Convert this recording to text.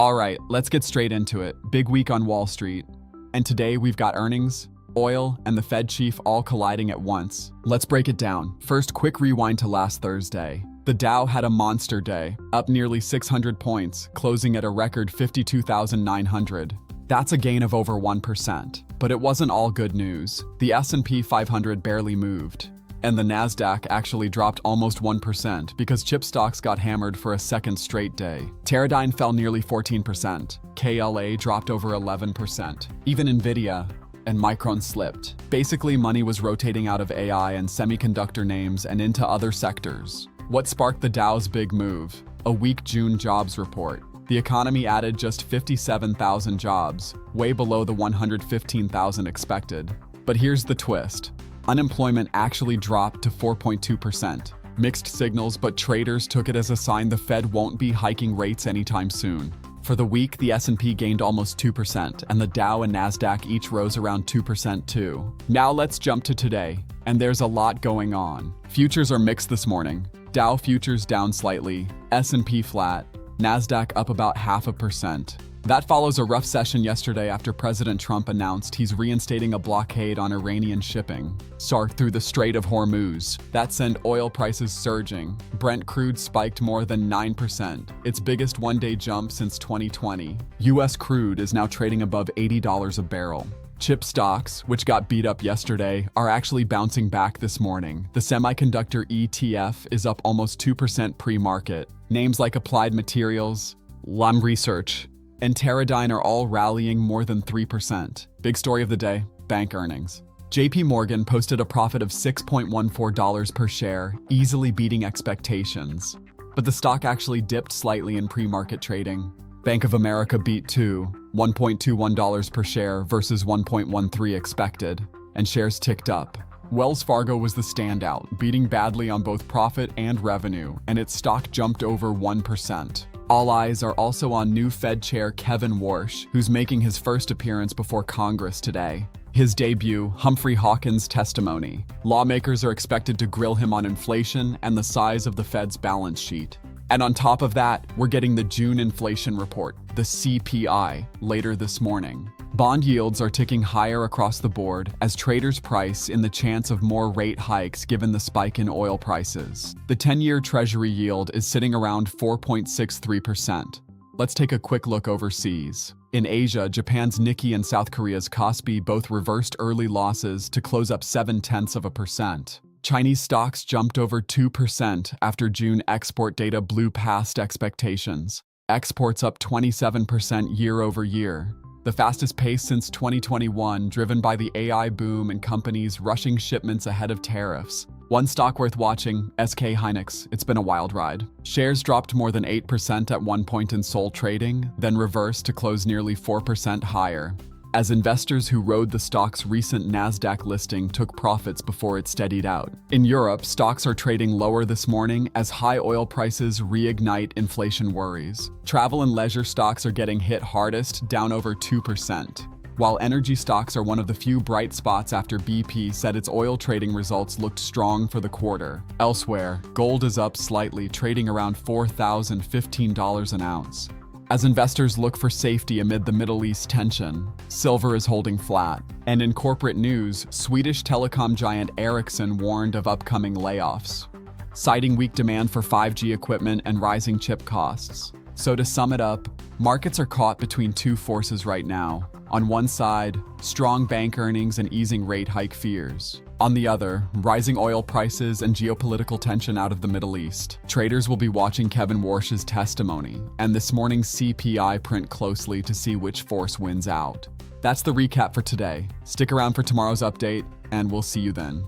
All right, let's get straight into it. Big week on Wall Street. And today we've got earnings, oil, and the Fed chief all colliding at once. Let's break it down. First, quick rewind to last Thursday. The Dow had a monster day, up nearly 600 points, closing at a record 52,900. That's a gain of over 1%. But it wasn't all good news. The S&P 500 barely moved. And the Nasdaq actually dropped almost 1% because chip stocks got hammered for a second straight day. Teradyne fell nearly 14%. KLA dropped over 11%. Even Nvidia and Micron slipped. Basically, money was rotating out of AI and semiconductor names and into other sectors. What sparked the Dow's big move? A weak June jobs report. The economy added just 57,000 jobs, way below the 115,000 expected. But here's the twist. Unemployment actually dropped to 4.2%. Mixed signals, but traders took it as a sign the Fed won't be hiking rates anytime soon. For the week, the S&P gained almost 2%, and the Dow and Nasdaq each rose around 2% too. Now let's jump to today, and there's a lot going on. Futures are mixed this morning. Dow futures down slightly, S&P flat, Nasdaq up about 0.5%. That follows a rough session yesterday after President Trump announced he's reinstating a blockade on Iranian shipping through the Strait of Hormuz. That sent oil prices surging. Brent crude spiked more than 9%, its biggest one-day jump since 2020. U.S. crude is now trading above $80 a barrel. Chip stocks, which got beat up yesterday, are actually bouncing back this morning. The semiconductor ETF is up almost 2% pre-market. Names like Applied Materials, Lam Research, and Teradyne are all rallying more than 3%. Big story of the day, bank earnings. JPMorgan posted a profit of $6.14 per share, easily beating expectations. But the stock actually dipped slightly in pre-market trading. Bank of America beat too, $1.21 per share versus $1.13 expected, and shares ticked up. Wells Fargo was the standout, beating badly on both profit and revenue, and its stock jumped over 1%. All eyes are also on new Fed Chair Kevin Warsh, who's making his first appearance before Congress today. His debut, Humphrey Hawkins' testimony. Lawmakers are expected to grill him on inflation and the size of the Fed's balance sheet. And on top of that, we're getting the June inflation report, the CPI, later this morning. Bond yields are ticking higher across the board as traders price in the chance of more rate hikes given the spike in oil prices. The 10-year Treasury yield is sitting around 4.63%. Let's take a quick look overseas. In Asia, Japan's Nikkei and South Korea's Kospi both reversed early losses to close up 0.7%. Chinese stocks jumped over 2% after June export data blew past expectations. Exports up 27% year over year. The fastest pace since 2021, driven by the AI boom and companies rushing shipments ahead of tariffs. One stock worth watching, SK Hynix. It's been a wild ride. Shares dropped more than 8% at one point in Seoul trading, then reversed to close nearly 4% higher, as investors who rode the stock's recent Nasdaq listing took profits before it steadied out. In Europe, stocks are trading lower this morning as high oil prices reignite inflation worries. Travel and leisure stocks are getting hit hardest, down over 2%. While energy stocks are one of the few bright spots after BP said its oil trading results looked strong for the quarter. Elsewhere, gold is up slightly, trading around $4,015 an ounce. As investors look for safety amid the Middle East tension, silver is holding flat. And in corporate news, Swedish telecom giant Ericsson warned of upcoming layoffs, citing weak demand for 5G equipment and rising chip costs. So to sum it up, markets are caught between two forces right now. On one side, strong bank earnings and easing rate hike fears. On the other, rising oil prices and geopolitical tension out of the Middle East. Traders will be watching Kevin Warsh's testimony and this morning's CPI print closely to see which force wins out. That's the recap for today. Stick around for tomorrow's update, and we'll see you then.